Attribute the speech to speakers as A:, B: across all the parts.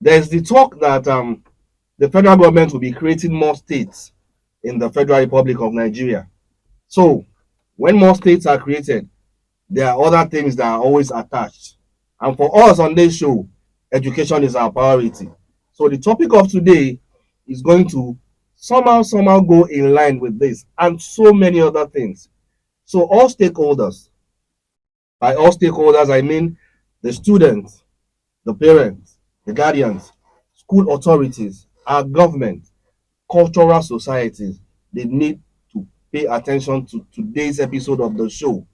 A: There's the talk that the federal government will be creating more states in the Federal Republic of Nigeria. So, when more states are created, there are other things that are always attached. And for us on this show, education is our priority. So, the topic of today is going to somehow go in line with this and so many other things. So, all stakeholders, by all stakeholders, I mean the students, the parents, the guardians, school authorities, our government, cultural societies, they need to pay attention to today's episode of the show.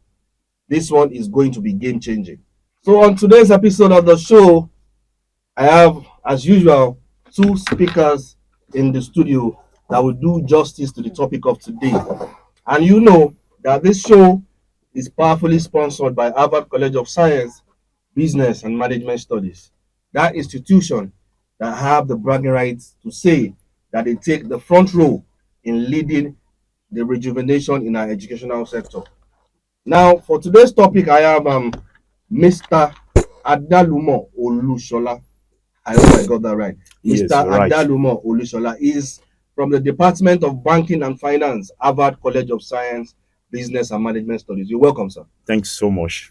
A: This one is going to be game changing. So, on today's episode of the show, I have, as usual, two speakers in the studio that will do justice to the topic of today. And you know that this show is powerfully sponsored by Harvard College of Science, Business and Management Studies, that institution that have the bragging rights to say that they take the front row in leading the rejuvenation in our educational sector. Now, for today's topic, I have Mr. Adalumo Olushola. I hope I got that right.
B: Yes,
A: Mr.
B: you're right.
A: Adalumo Olushola is from the Department of Banking and Finance, Harvard College of Science, Business and Management Studies. You're welcome, sir.
B: Thanks so much.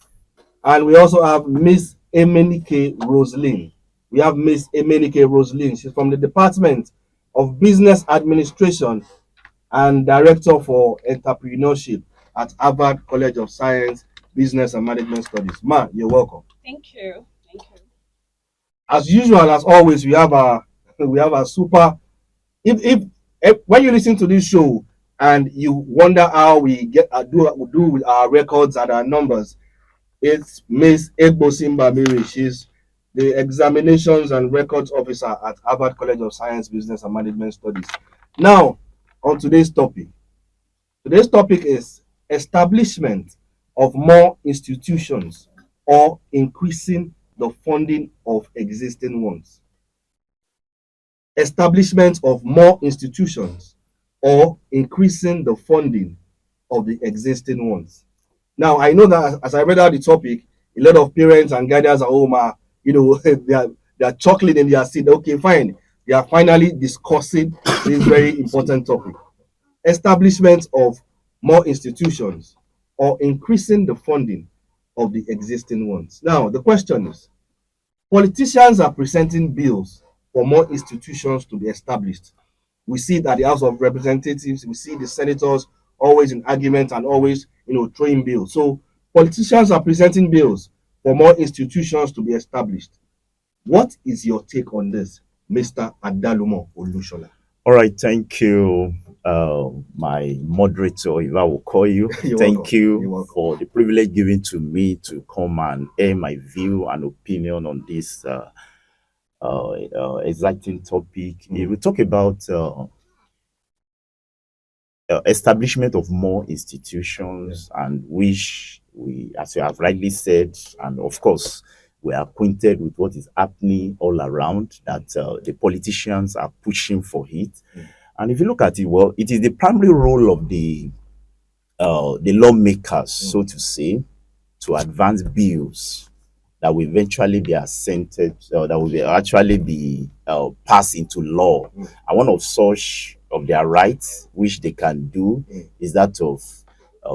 A: And we also have Miss Emenike Roslyn. We have Miss Emenike Roslyn. She's from the Department of Business Administration and Director for Entrepreneurship at Harvard College of Science, Business and Management Studies. Ma, you're welcome.
C: Thank you. Thank you.
A: As usual, as always, we have a we have a super. If when you listen to this show and you wonder how we get do with our records and our numbers, it's Miss Egbosimba Miri. She's the Examinations and Records Officer at Harvard College of Science, Business and Management Studies. Now, on today's topic. Today's topic is establishment of more institutions or increasing the funding of existing ones. Establishment of more institutions or increasing the funding of the existing ones. Now, I know that as I read out the topic, a lot of parents and guardians at home are, they are chuckling in their seat. Okay, fine. They are finally discussing this very important topic. Establishment of more institutions or increasing the funding of the existing ones. Now, the question is, politicians are presenting bills for more institutions to be established. We see that the House of Representatives, we see the senators always in argument and always, throwing bills. So politicians are presenting bills for more institutions to be established. What is your take on this, Mr. Adalumo Olushola?
B: All right, thank you, my moderator, if I will call you.
A: You're
B: Thank
A: welcome.
B: you
A: You're welcome.
B: for the privilege given to me to come and air my view and opinion on this exciting topic. If we talk about establishment of more institutions, and which we, as you have rightly said, and of course, we are acquainted with what is happening all around, that the politicians are pushing for it. And if you look at it, well, it is the primary role of the lawmakers, so to say, to advance bills that will eventually be assented, that will actually be passed into law. And one of such of their rights, which they can do, is that of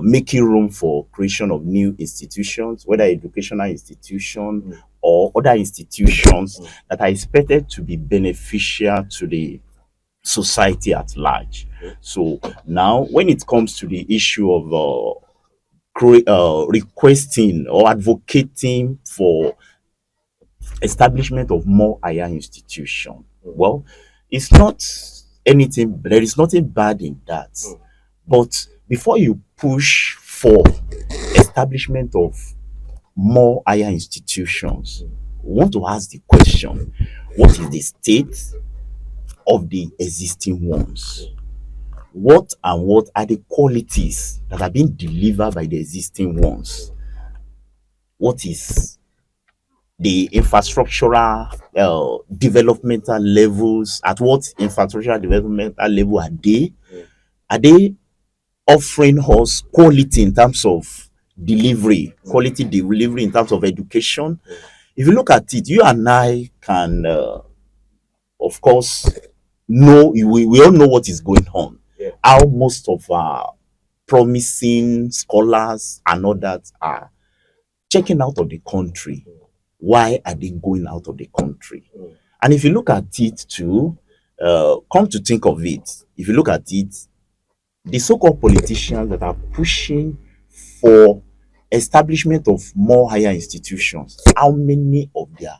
B: making room for creation of new institutions, whether educational institutions or other institutions that are expected to be beneficial to the society at large. So now, when it comes to the issue of requesting or advocating for establishment of more higher institution, well, it's not anything. There is nothing bad in that. But before you push for establishment of more higher institutions, we want to ask the question: what is the state of the existing ones? What and what are the qualities that are being delivered by the existing ones? What is the infrastructural developmental levels? At what infrastructural developmental level are they? Are they offering us quality in terms of delivery, quality delivery in terms of education? If you look at it, you and I can of course, know we all know what is going on.
A: Yeah.
B: How most of our promising scholars and others are checking out of the country. Why are they going out of the country?
A: Mm.
B: And if you look at it too, come to think of it, if you look at it, the so-called politicians that are pushing for establishment of more higher institutions, how many of their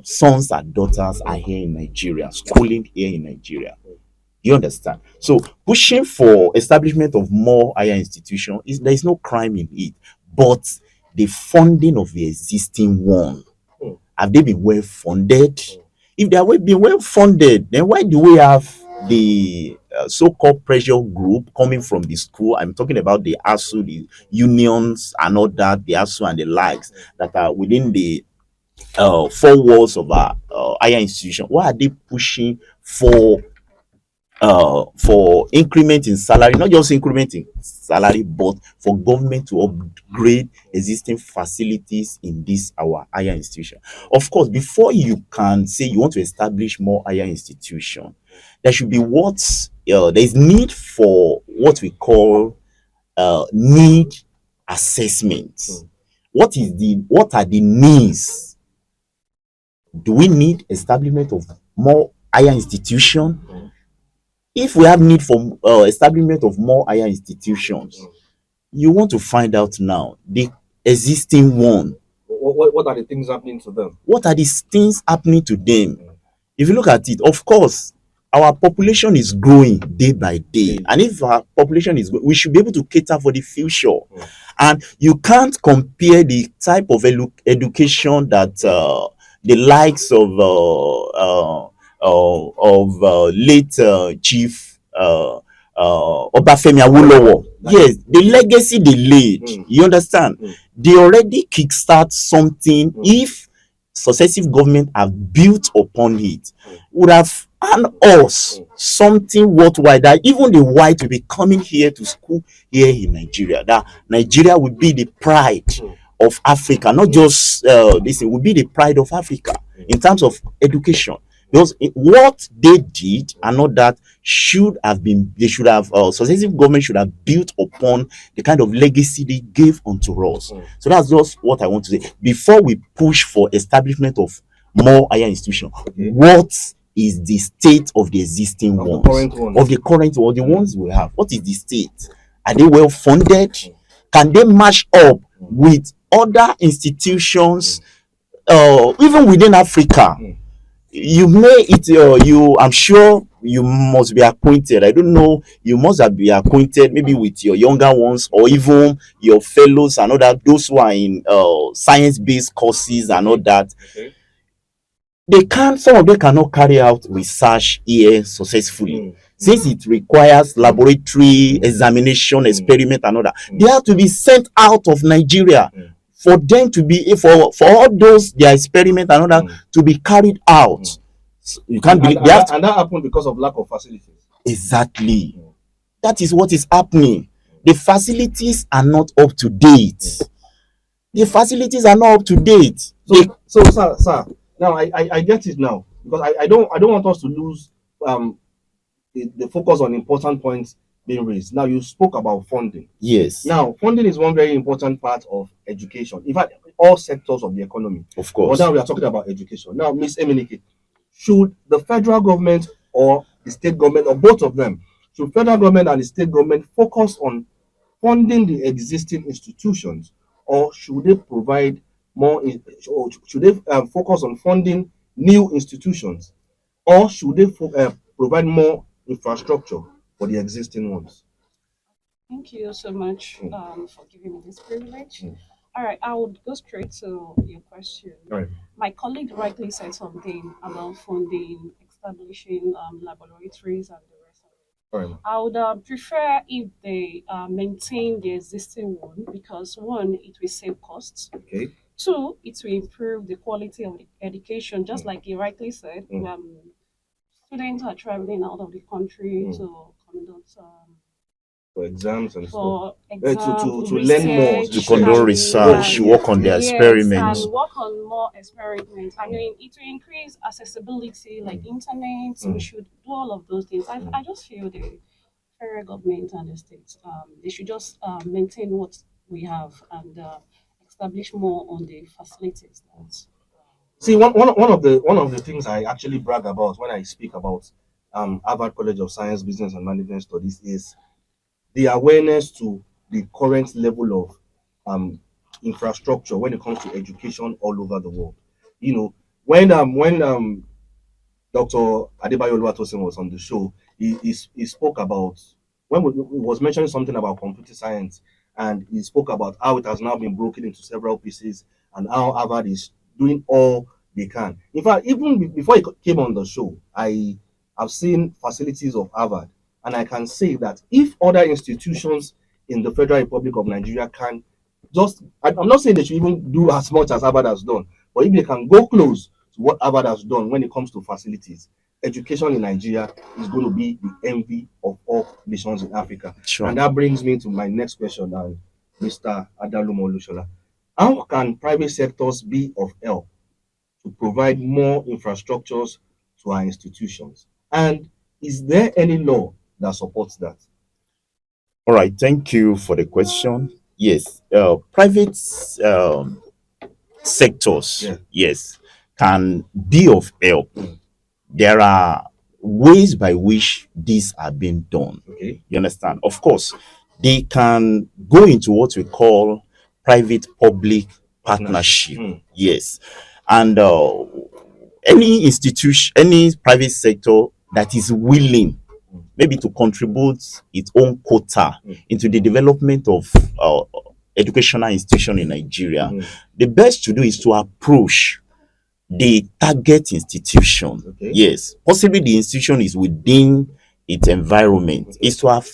B: sons and daughters are here in Nigeria, schooling here in Nigeria? You understand? So pushing for establishment of more higher institutions is there is no crime in it, but the funding of the existing one, have they been well funded? If they are being well funded, then why do we have the so-called pressure group coming from the school? I'm talking about the ASU, the unions, and all that, the ASU and the likes that are within the four walls of our higher institution. Why are they pushing for increment in salary, not just increment in salary, but for government to upgrade existing facilities in this our higher institution? Of course, before you can say you want to establish more higher institution, there should be there is need for what we call need assessment. What are the needs? Do we need establishment of more higher institution? If we have need for establishment of more higher institutions, you want to find out now the existing one.
A: What are the things happening to them?
B: What are these things happening to them? If you look at it, of course, our population is growing day by day, and if our population is growing, we should be able to cater for the future. And you can't compare the type of education that the likes of late Chief Obafemi Awolowo. Yes, the legacy they laid. You understand? They already kickstart something. If successive government have built upon it, would have earned us something worthwhile, that even the white will be coming here to school here in Nigeria. That Nigeria will be the pride of Africa, not just this. It will be the pride of Africa in terms of education. Because what they did and not that should have been, they should have, successive government should have built upon the kind of legacy they gave unto us. So that's just what I want to say. Before we push for establishment of more higher institution, what is the state of the existing ones? Of the current one, the ones we have. What is the state? Are they well funded? Can they match up with other institutions, even within Africa? You may I'm sure you must be acquainted. I don't know, you must have been acquainted maybe with your younger ones, or even your fellows and all that, those who are in science-based courses and all that. Some of them cannot carry out research here successfully, since it requires laboratory examination, experiment and all that. They have to be sent out of Nigeria for them to be, for all those their experiment and all that to be carried out. So you can't believe that.
A: And that happened because of lack of facilities.
B: Exactly. That is what is happening. The facilities are not up to date. The facilities are not up to date.
A: So sir, now I get it now, because I don't want us to lose the focus on important points being raised. Now, you spoke about funding.
B: Yes.
A: Now, funding is one very important part of education. In fact, all sectors of the economy.
B: Of course.
A: But now we are talking about education. Now, Ms. Emenike, should the federal government or the state government, or both of them, should federal government and the state government focus on funding the existing institutions, or should they provide more, or should they focus on funding new institutions, or should they provide more infrastructure for the existing ones?
C: Thank you so much for giving me this privilege. All right, I would go straight to your question.
A: All right.
C: My colleague rightly said something about funding, establishing laboratories, and the rest of it.
A: All right.
C: I would prefer if they maintain the existing one, because one, it will save costs.
A: Okay.
C: Two, it will improve the quality of the education, just like he rightly said. Students are traveling out of the country to conduct
A: for exams and stuff.
C: for
A: To
C: exam,
A: to learn more, to
B: To
C: research,
A: research.
B: conduct
C: and
B: research,
A: Okay,
B: work on their
C: yes,
B: experiments.
C: and work on more experiments. I mean, it will increase accessibility, like internet. We
A: Mm.
C: should do all of those things. I just feel the federal government and the states, they should just maintain what we have and establish more on the facilities. That
A: See, one of the things I actually brag about when I speak about Harvard College of Science, Business and Management Studies is the awareness to the current level of infrastructure when it comes to education all over the world. You know, when Dr. Adebayo Oluwatosin was on the show, he spoke about when he was mentioning something about computer science, and he spoke about how it has now been broken into several pieces and how Harvard is doing all they can. In fact, even before he came on the show, I have seen facilities of Harvard, and I can say that if other institutions in the Federal Republic of Nigeria can just, I'm not saying they should even do as much as Harvard has done, but if they can go close to what Harvard has done when it comes to facilities, education in Nigeria is going to be the envy of all nations in Africa.
B: Sure.
A: And that brings me to my next question, Mr. Adalumo Lushola. How can private sectors be of help to provide more infrastructures to our institutions? And is there any law that supports that?
B: All right. Thank you for the question. Yes. Private um, sectors,
A: Yeah.
B: yes, can be of help.
A: Mm.
B: There are ways by which these are being done.
A: Okay.
B: You understand? Of course, they can go into what we call private public partnership.
A: Mm.
B: Yes. And any institution, any private sector that is willing maybe to contribute its own quota into the development of educational institution in Nigeria,
A: Mm.
B: the best to do is to approach the target institution.
A: Okay.
B: Yes, possibly the institution is within its environment. Is to have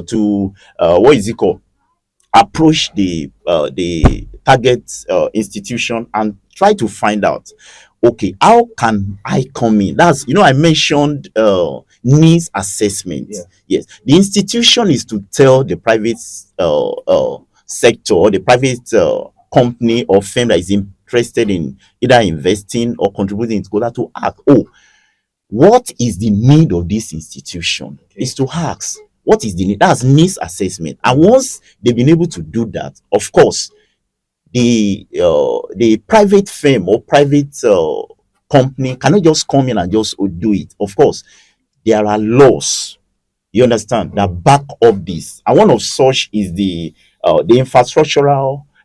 B: to what is it called? Approach the target institution and try to find out, okay, how can I come in? That's, I mentioned needs assessment.
A: Yeah.
B: Yes, the institution is to tell the private sector or the private company or firm that is interested in either investing or contributing to quota to ask, oh, what is the need of this institution?
A: Okay.
B: Is to ask, what is the need? That's needs assessment. And once they've been able to do that, of course, the private firm or private company cannot just come in and just do it. Of course, there are laws, you understand, that back up this. And one of such is the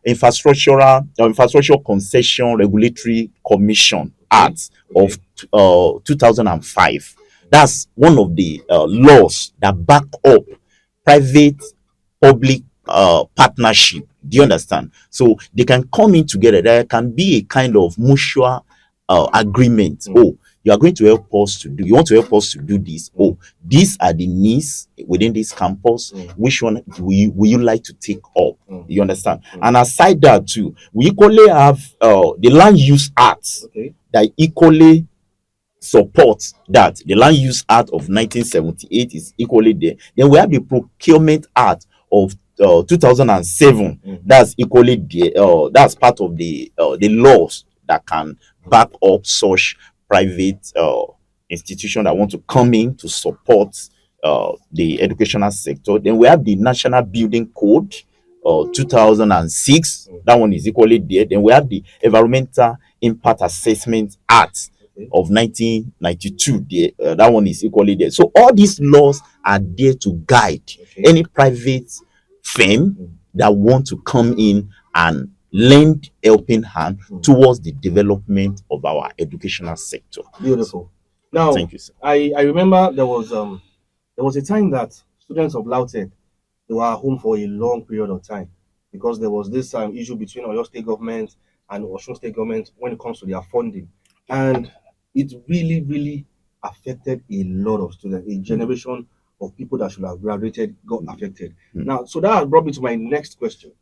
B: infrastructure concession regulatory commission act of 2005. That's one of the laws that back up private public partnership. Do you understand? So they can come in together. There can be a kind of mutual agreement. Oh, you are going to help us to do, you want to help us to do this. Oh, these are the needs within this campus. Which one will you like to take up? You understand? And aside that too, we equally have the land use act that equally supports that. The land use act of 1978 is equally there. Then we have the procurement act of 2007. That's equally there. That's part of the laws that can back up such private institution that want to come in to support the educational sector. Then we have the National Building Code 2006. That one is equally there. Then we have the Environmental Impact Assessment Act of 1992 there. That one is equally there. So all these laws are there to guide any private firm that want to come in and lend helping hand towards the development of our educational sector.
A: Beautiful. Now,
B: Thank you, sir.
A: I remember there was a time that students of Lautech, they were home for a long period of time because there was this issue between Oyo State government and Osun State government when it comes to their funding, and it really, really affected a lot of students. A generation of people that should have graduated got affected. Now, so that has brought me to my next question.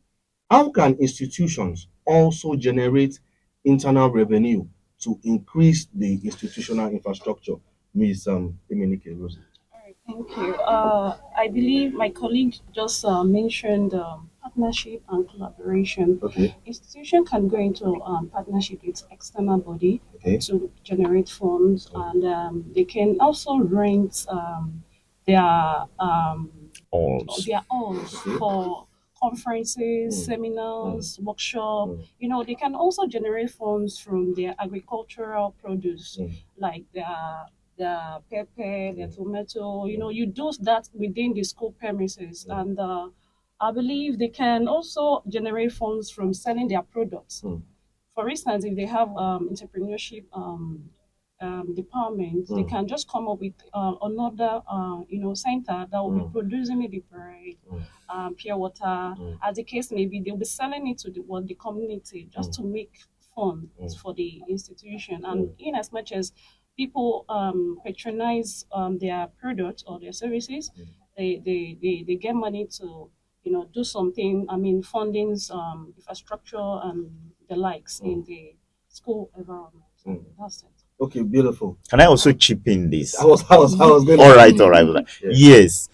A: How can institutions also generate internal revenue to increase the institutional infrastructure? Ms. Emenike Rose.
C: all right. Thank you. I believe my colleague just mentioned partnership and collaboration.
A: Okay.
C: Institution can go into partnership with external body
A: Okay.
C: to generate funds, and they can also rent
B: Alls.
C: their halls
A: Okay.
C: for conferences,
A: Mm.
C: seminars, workshop.
A: Mm.
C: They can also generate funds from their agricultural produce,
A: Mm.
C: like the pepper, the tomato. You do that within the school premises, and I believe they can also generate funds from selling their products.
A: Mm.
C: For instance, if they have entrepreneurship department, they
A: Mm.
C: can just come up with another center that will be
A: Mm.
C: producing maybe bread,
A: Mm.
C: pure water,
A: Mm.
C: as the case may be. They'll be selling it to the community just to make funds
A: Mm.
C: for the institution. And
A: Mm.
C: in as much as people patronize their product or their services, they get money to do something. I mean, fundings, infrastructure, and the likes in the school environment.
A: Mm.
C: That's it.
A: Okay, beautiful.
B: Can I also chip in this?
A: I was going
B: All
A: to.
B: right, all right. All right.
A: Yeah.
B: Yes.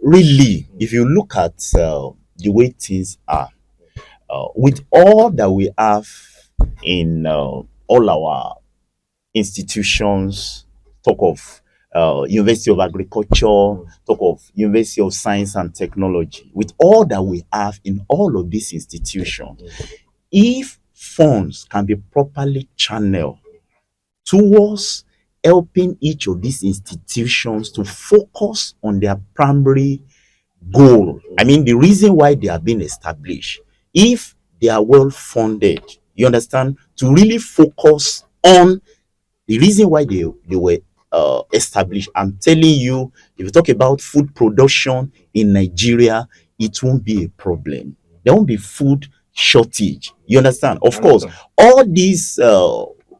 B: Really, if you look at the way things are, with all that we have in all our institutions, talk of University of Agriculture, talk of University of Science and Technology, with all that we have in all of these institutions, if funds can be properly channeled towards helping each of these institutions to focus on their primary goal. I mean, the reason why they are being established, if they are well funded, you understand, to really focus on the reason why they were established. I'm telling you, if you talk about food production in Nigeria, it won't be a problem. There won't be food shortage. You understand? Of course, all these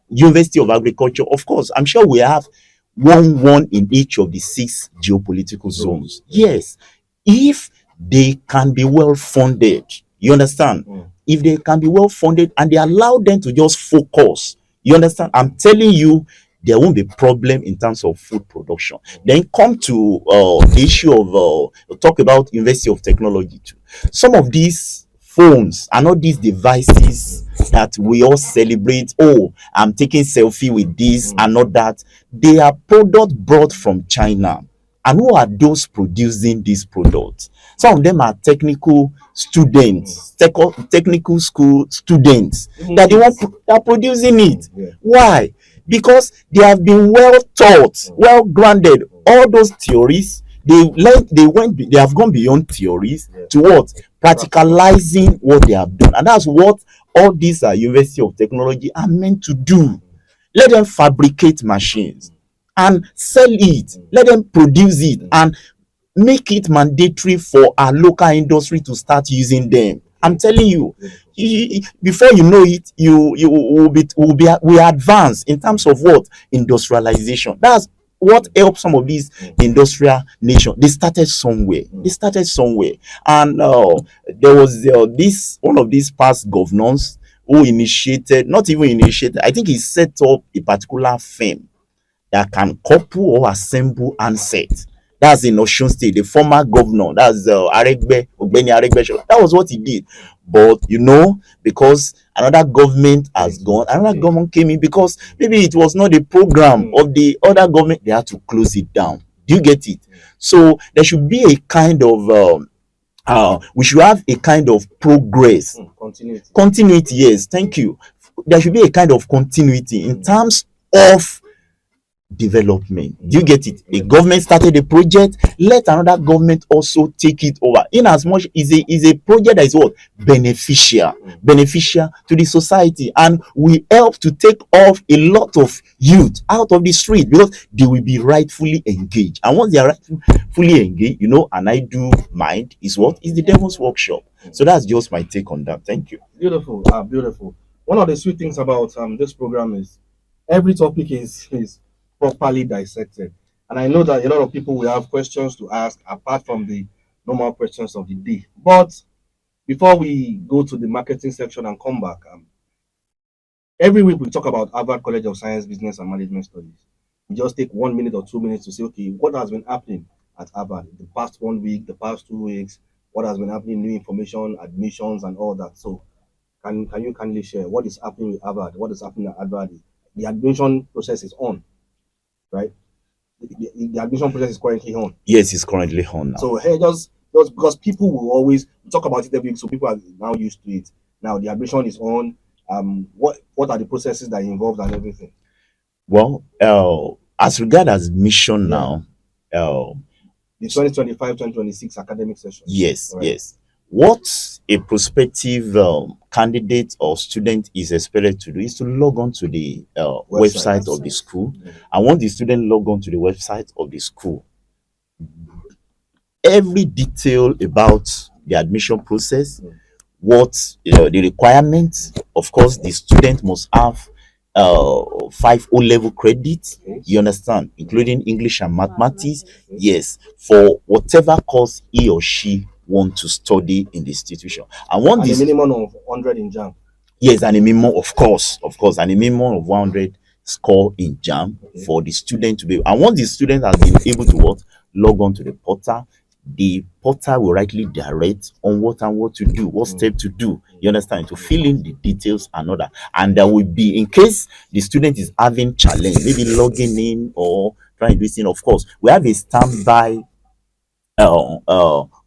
B: University of Agriculture, of course, I'm sure we have one in each of the 6 geopolitical zones. Yes, if they can be well funded, you understand? If they can be well funded and they allow them to just focus, you understand? I'm telling you, there won't be problem in terms of food production. Then come to the issue of talk about University of Technology too. Some of these phones and all these devices that we all celebrate. Oh, I'm taking selfie with this and not that. They are product brought from China. And who are those producing these products? Some of them are technical students, technical school students that they want that are producing it. Why? Because they have been well taught, well grounded. All those theories they learned, they have gone beyond theories to what? Practicalizing what they have done, and that's what all these University of Technology are meant to do. Let them fabricate machines and sell it. Let them produce it and make it mandatory for our local industry to start using them. I'm telling you, before you know it, you will be advanced in terms of what? Industrialization. That's what helped some of these industrial nations. They started somewhere. They started somewhere, and there was this one of these past governors who initiated, not even initiated. I think he set up a particular firm that can couple or assemble handsets. That's in Osun State, the former governor. That's Aregbe, Ogbeni Aregbe. That was what he did. But because another government has gone, another government came in because maybe it was not the program of the other government, they had to close it down. Do you get it? So there should be a kind of we should have a kind of progress. Continuity, yes, thank you. There should be a kind of continuity in terms of development. Do you get it? A government started a project, let another government also take it over. In as much is a project that is what? Beneficial to the society, and we help to take off a lot of youth out of the street because they will be rightfully engaged. And once they are rightfully engaged, and I do mind is what is the devil's workshop. So that's just my take on that. Thank you.
A: Beautiful, beautiful. One of the sweet things about this program is every topic is properly dissected, and I know that a lot of people will have questions to ask apart from the normal questions of the day. But before we go to the marketing section and come back, every week we talk about Harvard College of Science, Business and Management Studies. You just take 1 minute or 2 minutes to say, okay, what has been happening at Harvard the past 1 week, the past 2 weeks, what has been happening, new information, admissions, and all that. So, can you kindly share what is happening with Harvard? What is happening at Harvard? The admission process is on, right? The admission process is currently on.
B: Yes, it's currently on now.
A: So hey, just because people will always talk about it every week, so people are now used to it. Now the admission is on. What are the processes that are involved and everything?
B: Well, as regard admission
A: Yeah.
B: now,
A: The 2025-2026 academic session.
B: yes,
A: Right.
B: yes. What a prospective candidate or student is expected to do is to log on to the website of the school. And once the student log on to the website of the school, every detail about the admission process, what the requirements, of course, the student must have 5 O-level credits, you understand, including English and mathematics, yes, for whatever course he or she want to study in the institution. And one
A: And a minimum of 100 in JAM.
B: yes, and a minimum, of course, and a minimum of 100 score in JAM for the student to be. And once the student has been able to what log on to the portal, the portal will rightly direct on what to do, what step to do. You understand? To fill in the details and all that. And there will be, in case the student is having challenge, maybe logging in or trying to do this thing, of course, we have a standby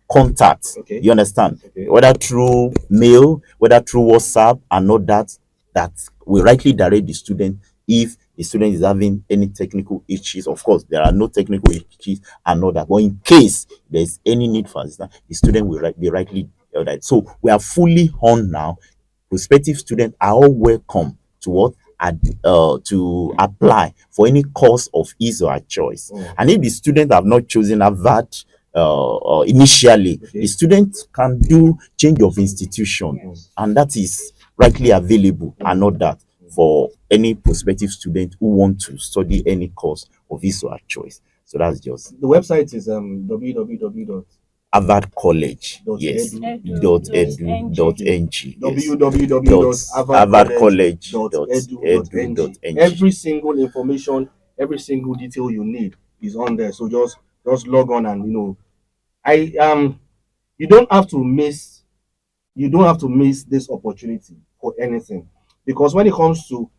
B: contact.
A: Okay.
B: You understand?
A: Okay.
B: Whether through mail, whether through WhatsApp, and all that, that will rightly direct the student if the student is having any technical issues. Of course, there are no technical issues and all that. But in case there's any need for assistance, the student will be rightly right. So we are fully on now. Prospective students are all welcome to what to apply for any course of his or her choice. And if the student have not chosen Harvard initially,
A: Okay.
B: the student can do change of institution, and that is rightly available and all that for any prospective student who want to study any course of his or her choice. So that's just
A: The website is www.
B: Harvard College,
A: Dot
B: yes,
A: edu.
B: .edu.ng,
A: www.harvardcollege.edu.ng. Every single information, every single detail you need is on there. So just log on and you don't have to miss this opportunity for anything, because when it comes to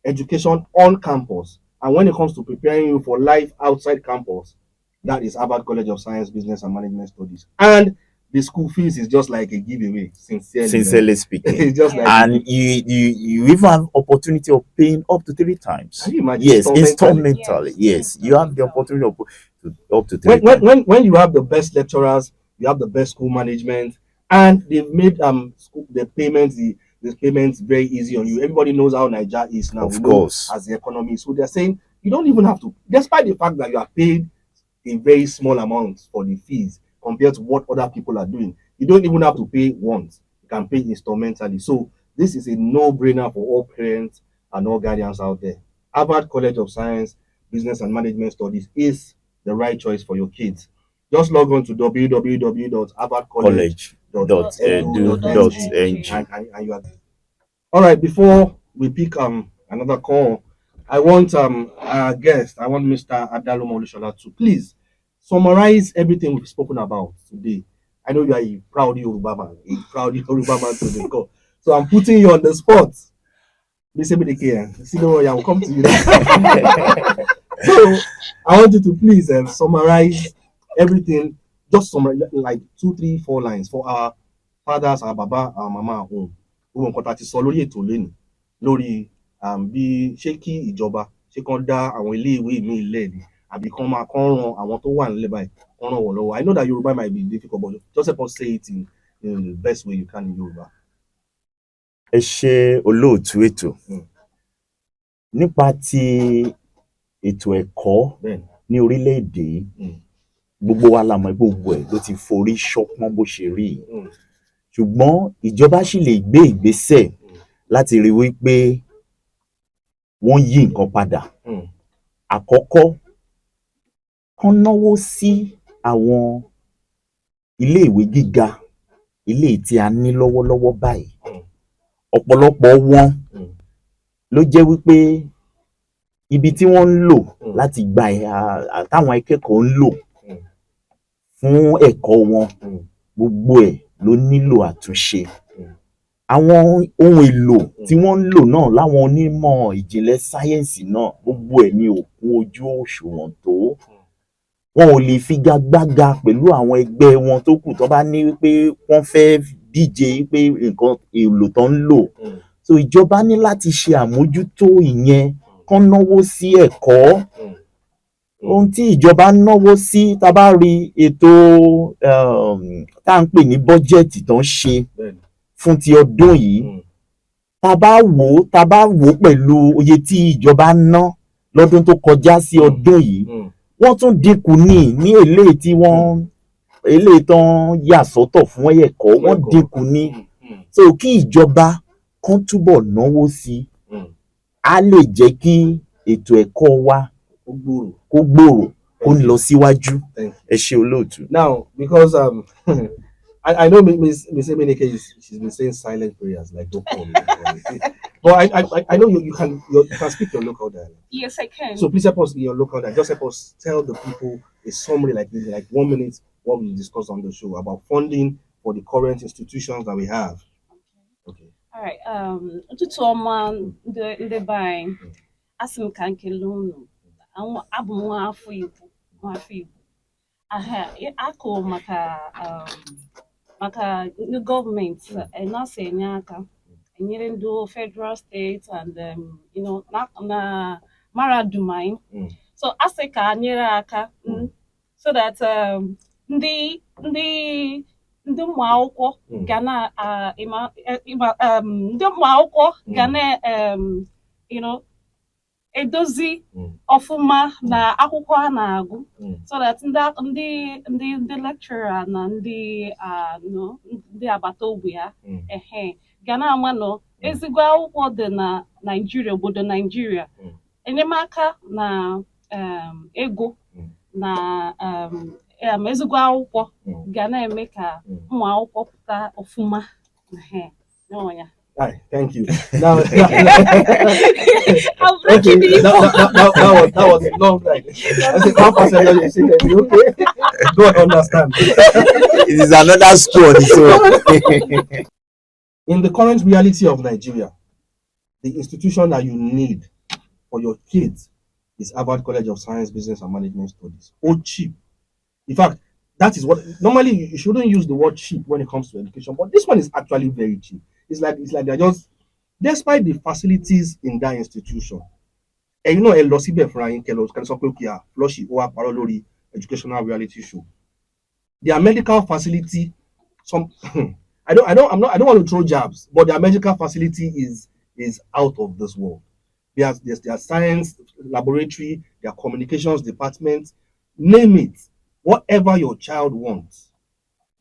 A: education on campus and when it comes to preparing you for life outside campus, that is Harvard College of Science, Business and Management Studies. And the school fees is just like a giveaway,
B: sincerely speaking.
A: It's just like
B: And you even have opportunity of paying up to 3 times.
A: Can you imagine?
B: Yes,
A: Installmentally.
B: installmentally. Yes, you have the opportunity of up to 3
A: when,
B: times.
A: when you have the best lecturers, you have the best school management, and they've made the payments very easy on you. Everybody knows how Nigeria is now.
B: Of
A: We know
B: course.
A: as the economy. So they're saying you don't even have to, despite the fact that you are paid a very small amount for the fees compared to what other people are doing. You don't even have to pay once. You can pay instrumentally. So this is a no-brainer for all parents and all guardians out there. Harvard College of Science, Business and Management Studies is the right choice for your kids. Just log on to www.harvardcollege.edu.ng and you are. All right. Before we pick another call, I want our guest, I want Mr. Adalum Olushola to please summarize everything we've spoken about today. I know you are a proud Yoruba man to the call. So I'm putting you on the spot. See, don't worry, I will come to you. So I want you to please summarize everything. Just summarize like 2, 3, 4 lines for our fathers, our baba, our mama at home. Gbogbo nǹkan tá a ti sọ lórí ètò lẹ́nu lórí bí ṣé kí ìjọba ṣé kán dá àwọn iléèwé míì lẹ̀ ni àbí kán ran àwọn tó wà nílẹ̀ báyìí kán ràn wọ́n lọ́wọ́. I know that Yoruba might be difficult, but just help us say it in the best way you can in Yoruba.
B: Ẹ ṣé olóòtú ètò. Nípa ti ètò ẹ̀kọ́
A: Bẹ́ẹ̀ni.
B: ní orílẹ̀-èdè yìí, gbogbo wa la mọ̀ gbogbo ẹ̀ ló ti forí ṣọpọ́n bó ṣe rí yìí. Ṣùgbọ́n ìjọba sì lè gbé ìgbésẹ̀ láti rí wípé wọ́n yí nǹkan padà. Àkọ́kọ́, kán náwó sí àwọn iléèwé gíga eléyìí tí a ní lọ́wọ́lọ́wọ́ báyìí. Ọ̀pọ̀lọpọ̀ wọn ló jẹ́ wípé ibi tí wọ́n ń lò
A: Mm.
B: láti gba táwọn akẹ́kọ̀ọ́ ń lò
A: Mm.
B: fún ẹ̀kọ́ wọn,
A: Mm.
B: gbogbo ẹ̀ ló nílò àtúnṣe.
A: Mm.
B: Àwọn ohun èlò tí wọ́n ń lò náà láwọn onímọ̀ ìjìnlẹ̀ sáyẹ́ǹsì náà, gbogbo ẹ̀ ní ò kún ojú òṣùwọ̀n tó. Wọn ò lè figagbága pẹ̀lú àwọn ẹgbẹ́ wọn tó kù tó bá ní wípé wọ́n fẹ́ díje pé nǹkan èlò tó ń lò.
A: Mm.
B: So ìjọba ní láti ṣe àmójútó ìyẹn, kán náwó sí ẹ̀kọ́.
A: Mm.
B: Ohun tí ìjọba ń náwó sí, tá a bá rí ètò tá à ń pè ní bọ́jẹ̀tì tó ń ṣe
A: Bẹ́ẹ̀ni.
B: fún ti ọdún yìí,
A: Mm.
B: tá a bá wò ó pẹ̀lú iye tí ìjọba ná lọ́dún tó kọjá sí ọdún yìí,
A: Mm.
B: wọ́n tún dínkù ní eléyìí tí eléyìí tán yà sọ́tọ̀ fún ẹ̀kọ́, wọ́n
A: Ẹ̀kọ́.
B: dínkù ní.
A: Mm. Mm.
B: So kí ìjọba kán túbọ̀ náwó sí,
A: Mm.
B: á lè jẹ́ kí ètò ẹ̀kọ́ wa
A: Ó gbòòrò.
B: kó gbòòrò, kó lọ síwájú.
A: Thank you.
B: Ẹ ṣé olóòtú.
A: Now, because I know Miss Emenike she's been saying silent prayers like don't call me. But I know you can speak your local dialect.
C: Yes, I can.
A: So please help us in your local dialect. Just help us tell the people a summary, like 1 minute, what we discussed on the show about funding for the current institutions that we have. Okay.
C: All right. Ụtụtụ ọma ndị be anyị. Asị m ka nkele unu. Abụ m nwaafọ Igbo. Akụ maka ndị gọọmenti na-asị enye aka enyere ndị federal, state and na mahadum anyị. So asị ka nyere aka so that ndị ụmụ akwụkwọ ga na ndị ụmụ akwụkwọ ga na edozi ọfụma na akwụkwọ a na-agụ, so that ndị lecturer na ndị agbata obi ha ga na-ama nọ ezigbo akwụkwọ dị na Naịjirịa, obodo Naịjirịa. Enyemaka na ego na ezigbo akwụkwọ ga na-eme ka ụmụ akwụkwọ pụta ọfụma. Ya.
A: Hi, thank you. Now,
C: I'm breaking the
A: that was a long time. I said, how fast are you saying that? You okay? Don't understand.
B: It is another school on its own.
A: In the current reality of Nigeria, the institution that you need for your kids is Harvard College of Science, Business and Management Studies. Oh, cheap. In fact, that is what normally you shouldn't use the word cheap when it comes to education, but this one is actually very cheap. It's like they're just, despite the facilities in that institution, and you know, a lossy be flying can flushy or parolori educational reality show. Their medical facility, I don't want to throw jabs, but their medical facility is out of this world. There's their science laboratory, their communications department, name it. Whatever your child wants,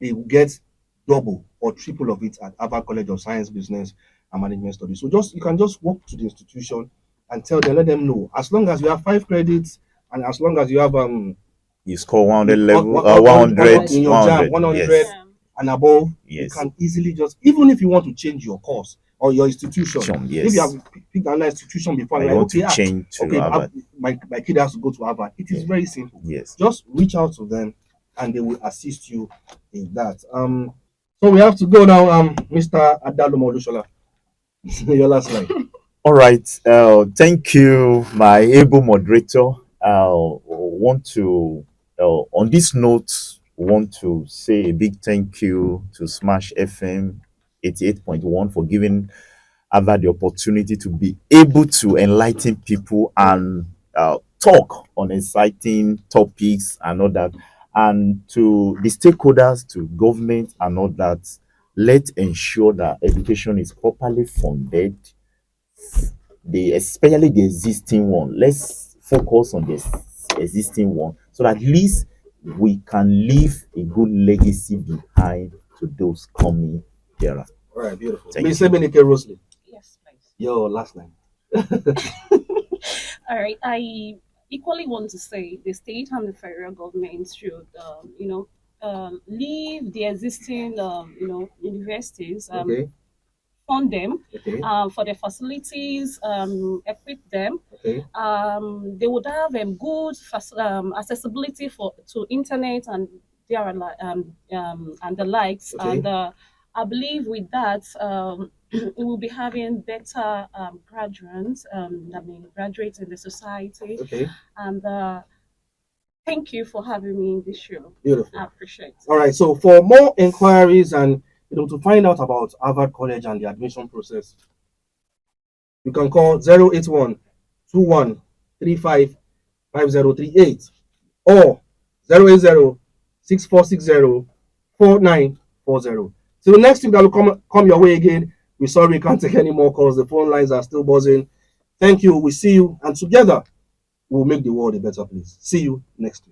A: they will get double or triple of it at Harvard College of Science, Business and Management Studies. So you can just walk to the institution and let them know, as long as you have 5 credits and as long as you have
B: you score 100 level,
A: 100 in your JAM, 100
B: yes.
A: and above,
B: Yes.
A: you can easily just, even if you want to change your course or your institution,
B: Yes.
A: if you have picked another institution before,
B: I want to change to Harvard.
A: My kid has to go to Harvard. It is very simple.
B: Yes.
A: Just reach out to them and they will assist you in that. So we have to go now, Mr. Adalomo Olushola. Your last line.
B: All right. Thank you, my able moderator. Want to, on this note, want to say a big thank you to Smash FM 88.1 for giving Harvard the opportunity to be able to enlighten people and talk on exciting topics and all that. And to the stakeholders, to government and all that, let's ensure that education is properly funded, especially the existing one. Let's focus on the existing one so that at least we can leave a good legacy behind to those coming thereafter.
A: All right, beautiful.
B: Thank
A: Miss
B: you.
A: Emenike Rosley,
C: Yes, please.
A: your last line.
C: All right. I equally want to say the state and the federal government should, leave the existing, universities,
A: Okay.
C: fund them
A: Okay.
C: for their facilities, equip them.
A: Okay.
C: They would have good accessibility to internet and and the likes.
A: Okay.
C: And I believe with that, we will be having better graduates. Graduates in the society.
A: Okay.
C: And thank you for having me in this show.
A: Beautiful.
C: I appreciate it.
A: All right. So for more inquiries and to find out about Harvard College and the admission process, you can call 081 21 35 5038 or 080 6460 4940. So the next thing that will come your way again, we're sorry we can't take any more calls. The phone lines are still buzzing. Thank you. We see you, and together we'll make the world a better place. See you next week.